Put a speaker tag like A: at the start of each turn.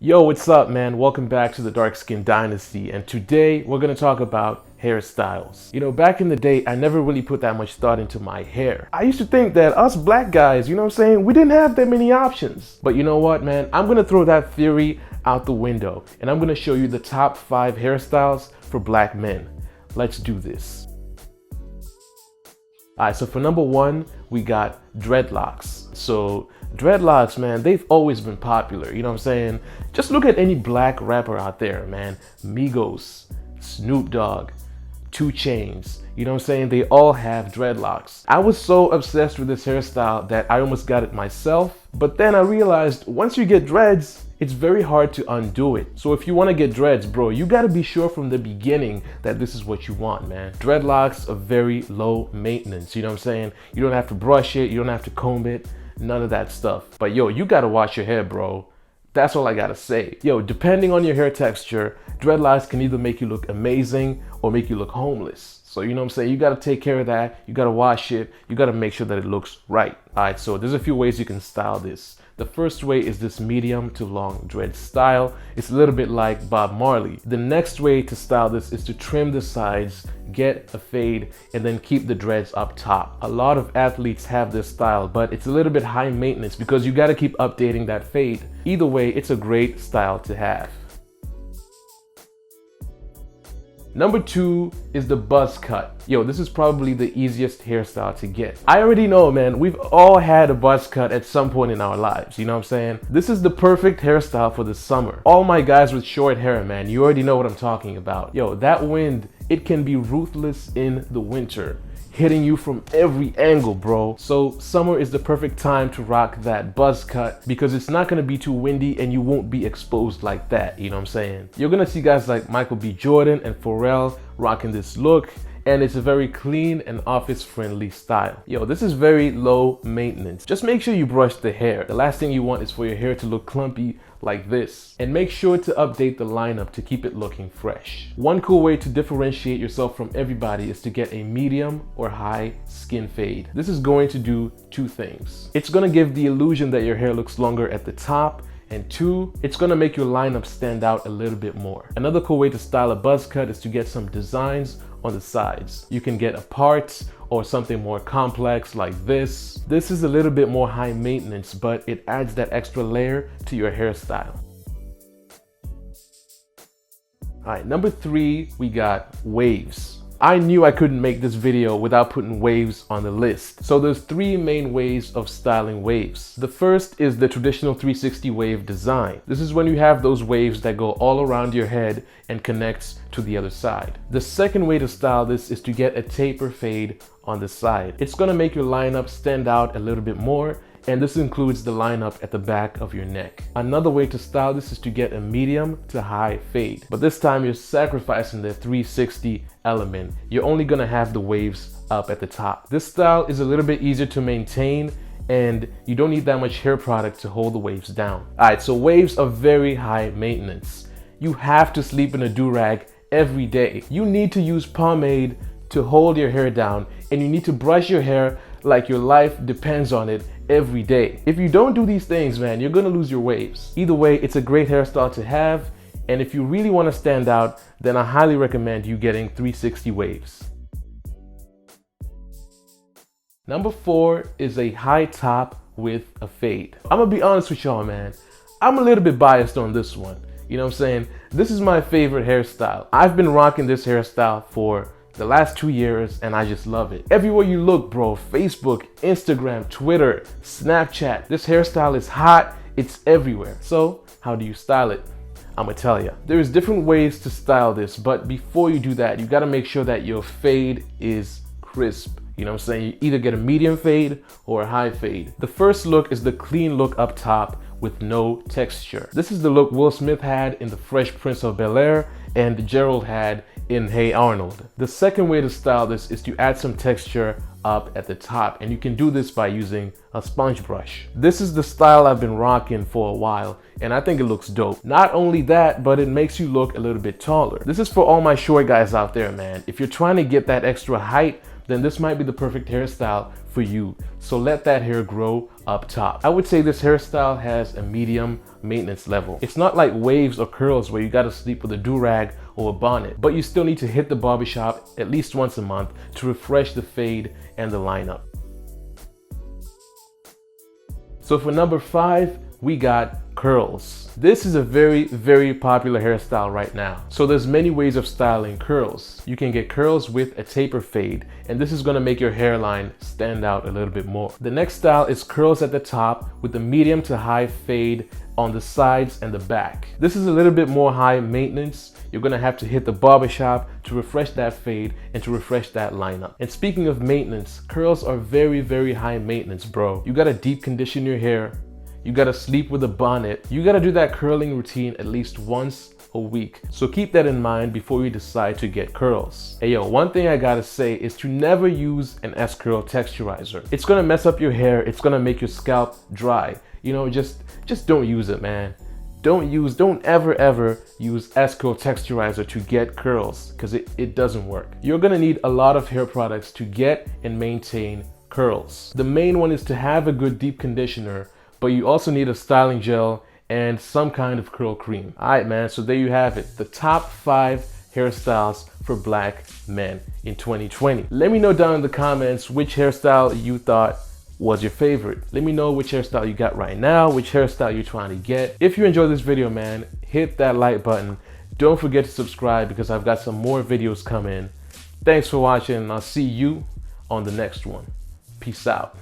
A: Yo, what's up, man? Welcome back to the Dark Skin Dynasty, and today we're gonna talk about hairstyles. Back in the day, I never really put that much thought into my hair. I used to think that us black guys, we didn't have that many options. But you know what, man? I'm gonna throw that theory out the window, and I'm gonna show you the top 5 hairstyles for black men. Let's do this. Alright, so for number 1, we got dreadlocks. So dreadlocks, man, they've always been popular, Just look at any black rapper out there, man. Migos, Snoop Dogg, 2 Chainz, They all have dreadlocks. I was so obsessed with this hairstyle that I almost got it myself, but then I realized once you get dreads, it's very hard to undo it. So if you want to get dreads, bro, you got to be sure from the beginning that this is what you want, man. Dreadlocks are very low maintenance, You don't have to brush it, you don't have to comb it, none of that stuff. But yo, you got to wash your hair, bro. That's all I gotta say. Yo, depending on your hair texture, dreadlocks can either make you look amazing or make you look homeless. So you gotta take care of that. You gotta wash it. You gotta make sure that it looks right. All right, so there's a few ways you can style this. The first way is this medium to long dread style. It's a little bit like Bob Marley. The next way to style this is to trim the sides, get a fade, and then keep the dreads up top. A lot of athletes have this style, but it's a little bit high maintenance because you gotta keep updating that fade. Either way, it's a great style to have. Number 2 is the buzz cut. Yo, this is probably the easiest hairstyle to get. I already know, man, we've all had a buzz cut at some point in our lives, This is the perfect hairstyle for the summer. All my guys with short hair, man, you already know what I'm talking about. Yo, that wind, it can be ruthless in the winter, hitting you from every angle, bro. So summer is the perfect time to rock that buzz cut because it's not gonna be too windy and you won't be exposed like that, You're gonna see guys like Michael B. Jordan and Pharrell rocking this look, and it's a very clean and office-friendly style. Yo, this is very low maintenance. Just make sure you brush the hair. The last thing you want is for your hair to look clumpy like this. And make sure to update the lineup to keep it looking fresh. One cool way to differentiate yourself from everybody is to get a medium or high skin fade. This is going to do 2 things. It's gonna give the illusion that your hair looks longer at the top, and 2, it's gonna make your lineup stand out a little bit more. Another cool way to style a buzz cut is to get some designs on the sides. You can get a part or something more complex like this. This is a little bit more high maintenance, but it adds that extra layer to your hairstyle. All right, number 3, we got waves. I knew I couldn't make this video without putting waves on the list. So there's 3 main ways of styling waves. The first is the traditional 360 wave design. This is when you have those waves that go all around your head and connects to the other side. The second way to style this is to get a taper fade on the side. It's gonna make your lineup stand out a little bit more, and this includes the lineup at the back of your neck. Another way to style this is to get a medium to high fade, but this time you're sacrificing the 360 element. You're only gonna have the waves up at the top. This style is a little bit easier to maintain, and you don't need that much hair product to hold the waves down. All right, so waves are very high maintenance. You have to sleep in a do-rag every day. You need to use pomade to hold your hair down, and you need to brush your hair like your life depends on it every day. If you don't do these things, man, you're gonna lose your waves. Either way, it's a great hairstyle to have, and if you really want to stand out, then I highly recommend you getting 360 waves. Number 4 is a high top with a fade. I'm gonna be honest with y'all, man. I'm a little bit biased on this one. This is my favorite hairstyle. I've been rocking this hairstyle for the last 2 years, and I just love it. Everywhere you look, bro, Facebook, Instagram, Twitter, Snapchat, this hairstyle is hot, it's everywhere. So how do you style it? I'm gonna tell you. There's different ways to style this, but before you do that, you gotta make sure that your fade is crisp. You either get a medium fade or a high fade. The first look is the clean look up top with no texture. This is the look Will Smith had in The Fresh Prince of Bel-Air and Gerald had in Hey Arnold. The second way to style this is to add some texture up at the top, and you can do this by using a sponge brush. This is the style I've been rocking for a while, and I think it looks dope. Not only that, but it makes you look a little bit taller. This is for all my short guys out there, man. If you're trying to get that extra height, then this might be the perfect hairstyle for you. So let that hair grow up top. I would say this hairstyle has a medium maintenance level. It's not like waves or curls where you gotta sleep with a do-rag or a bonnet, but you still need to hit the barbershop at least once a month to refresh the fade and the lineup. So for number 5, we got curls. This is a very popular hairstyle right now. So there's many ways of styling curls. You can get curls with a taper fade, and this is gonna make your hairline stand out a little bit more. The next style is curls at the top with a medium to high fade on the sides and the back. This is a little bit more high maintenance. You're gonna have to hit the barbershop to refresh that fade and to refresh that lineup. And speaking of maintenance, curls are very high maintenance, bro. You gotta deep condition your hair. You gotta sleep with a bonnet. You gotta do that curling routine at least once a week. So keep that in mind before you decide to get curls. Hey yo, one thing I gotta say is to never use an S-curl texturizer. It's gonna mess up your hair. It's gonna make your scalp dry. You know, just don't use it, man. Don't ever use S-curl texturizer to get curls, because it doesn't work. You're gonna need a lot of hair products to get and maintain curls. The main one is to have a good deep conditioner, but you also need a styling gel and some kind of curl cream. All right, man, so there you have it. The top 5 hairstyles for black men in 2020. Let me know down in the comments which hairstyle you thought was your favorite. Let me know which hairstyle you got right now, which hairstyle you're trying to get. If you enjoyed this video, man, hit that like button. Don't forget to subscribe because I've got some more videos coming. Thanks for watching, and I'll see you on the next one. Peace out.